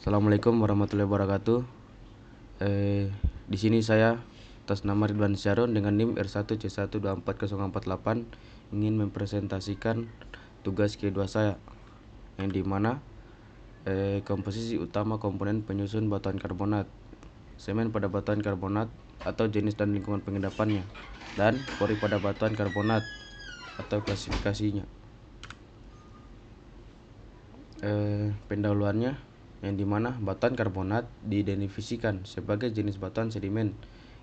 Assalamualaikum warahmatullahi wabarakatuh. Di sini saya atas nama Ridwan Syaron dengan NIM R1C1240448 ingin mempresentasikan tugas kedua saya, yang dimana komposisi utama komponen penyusun batuan karbonat, semen pada batuan karbonat atau jenis dan lingkungan pengendapannya, dan pori pada batuan karbonat atau klasifikasinya. Pendahuluannya, yang dimana batuan karbonat didefinisikan sebagai jenis batuan sedimen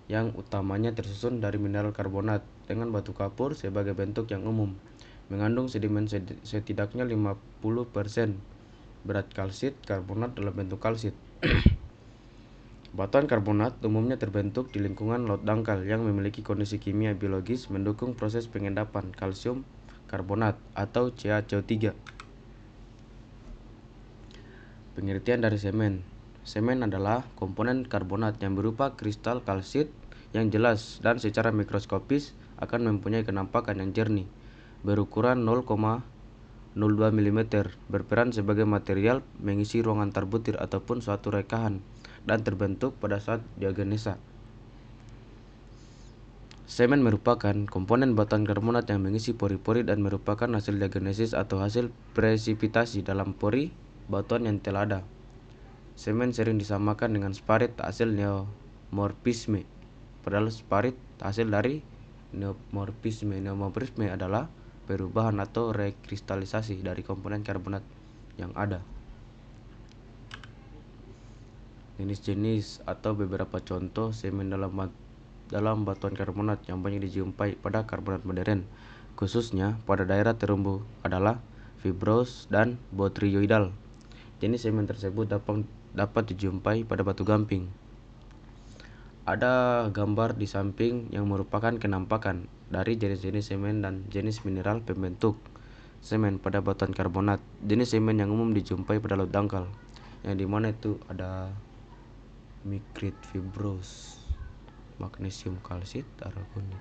yang utamanya tersusun dari mineral karbonat dengan batu kapur sebagai bentuk yang umum, mengandung sedimen setidaknya 50% berat kalsit karbonat dalam bentuk kalsit. Batuan karbonat umumnya terbentuk di lingkungan laut dangkal yang memiliki kondisi kimia biologis mendukung proses pengendapan kalsium karbonat atau CaCO3. Pengertian dari semen. Semen adalah komponen karbonat yang berupa kristal kalsit yang jelas dan secara mikroskopis akan mempunyai kenampakan yang jernih, berukuran 0,02 mm, berperan sebagai material mengisi ruang antar butir ataupun suatu rekahan, dan terbentuk pada saat diagenesa. Semen merupakan komponen batuan karbonat yang mengisi pori-pori dan merupakan hasil diagenesis atau hasil presipitasi dalam pori batuan yang telah ada. Semen sering disamakan dengan sparit hasil neomorfisme, padahal sparit hasil dari neomorfisme. Neomorfisme adalah perubahan atau rekristalisasi dari komponen karbonat yang ada. Jenis-jenis atau beberapa contoh semen dalam batuan karbonat yang banyak dijumpai pada karbonat modern, khususnya pada daerah terumbu, adalah fibrous dan botryoidal. Jenis semen tersebut dapat dijumpai pada batu gamping. Ada gambar di samping yang merupakan kenampakan dari jenis-jenis semen dan jenis mineral pembentuk semen pada batuan karbonat. Jenis semen yang umum dijumpai pada laut dangkal, yang dimana itu ada mikrit fibrous, magnesium kalsit, aragonit.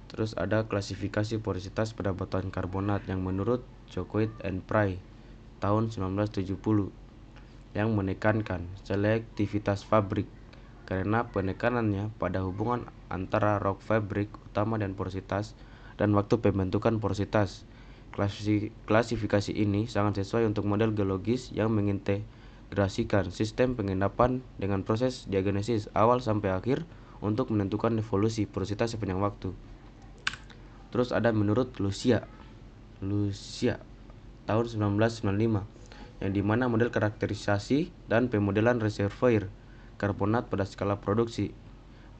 Terus ada klasifikasi porositas pada batuan karbonat yang menurut Choquette and Pry tahun 1970 yang menekankan selektivitas fabrik karena penekanannya pada hubungan antara rock fabrik utama dan porositas dan waktu pembentukan porositas. Klasifikasi ini sangat sesuai untuk model geologis yang mengintegrasikan sistem pengendapan dengan proses diagenesis awal sampai akhir untuk menentukan evolusi porositas sepanjang waktu. Terus ada menurut Lucia tahun 1995, yang dimana model karakterisasi dan pemodelan reservoir karbonat pada skala produksi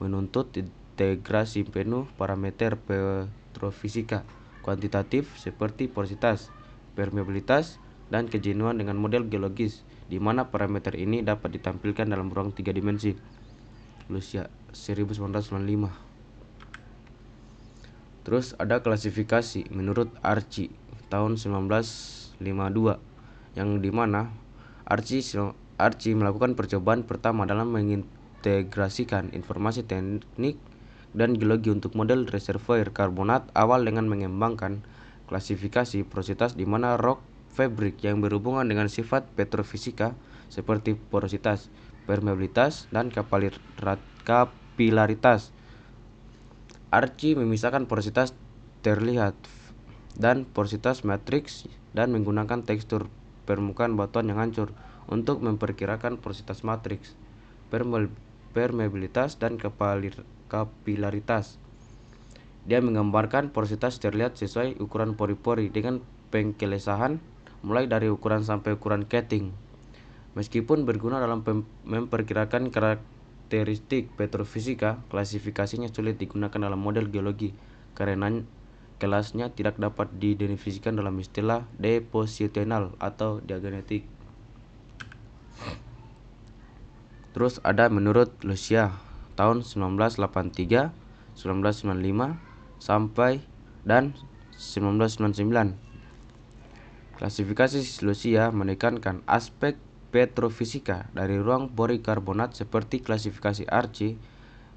menuntut integrasi penuh parameter petrofisika kuantitatif seperti porositas, permeabilitas, dan kejenuhan dengan model geologis, di mana parameter ini dapat ditampilkan dalam ruang 3 dimensi. Lucia 1995. Terus ada klasifikasi menurut Archie tahun 1952, yang dimana Archie melakukan percobaan pertama dalam mengintegrasikan informasi teknik dan geologi untuk model reservoir karbonat awal dengan mengembangkan klasifikasi porositas, di mana rock fabric yang berhubungan dengan sifat petrofisika seperti porositas, permeabilitas, dan kapilaritas. Archie memisahkan porositas terlihat dan porositas matriks dan menggunakan tekstur permukaan batuan yang hancur untuk memperkirakan porositas matriks, permeabilitas, dan kapilaritas. Dia menggambarkan porositas terlihat sesuai ukuran pori-pori dengan pengkelesahan mulai dari ukuran sampai ukuran keting. Meskipun berguna dalam memperkirakan karakteristik petrofisika, klasifikasinya sulit digunakan dalam model geologi karena kelasnya tidak dapat didefinisikan dalam istilah deposisional atau diagenetik. Terus ada menurut Lucia tahun 1983, 1995 sampai dan 1999. Klasifikasi Lucia menekankan aspek petrofisika dari ruang pori karbonat seperti klasifikasi Archie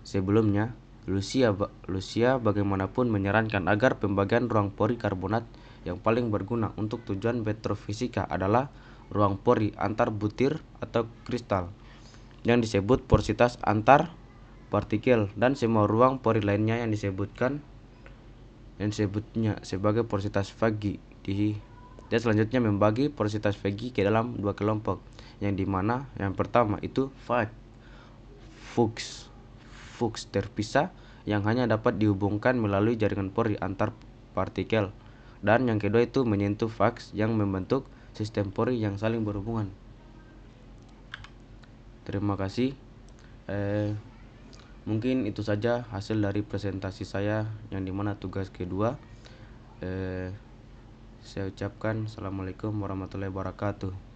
sebelumnya. Lucia bagaimanapun menyarankan agar pembagian ruang pori karbonat yang paling berguna untuk tujuan petrofisika adalah ruang pori antar butir atau kristal yang disebut porositas antar partikel, dan semua ruang pori lainnya yang disebutnya sebagai porositas Fugge. Dan selanjutnya membagi porositas Fugge ke dalam dua kelompok, yang dimana yang pertama itu Fuchs terpisah yang hanya dapat dihubungkan melalui jaringan pori antar partikel, dan yang kedua itu menyentuh Fuchs yang membentuk sistem pori yang saling berhubungan. Terima kasih. Mungkin itu saja hasil dari presentasi saya, yang dimana tugas kedua. Saya ucapkan Assalamualaikum warahmatullahi wabarakatuh.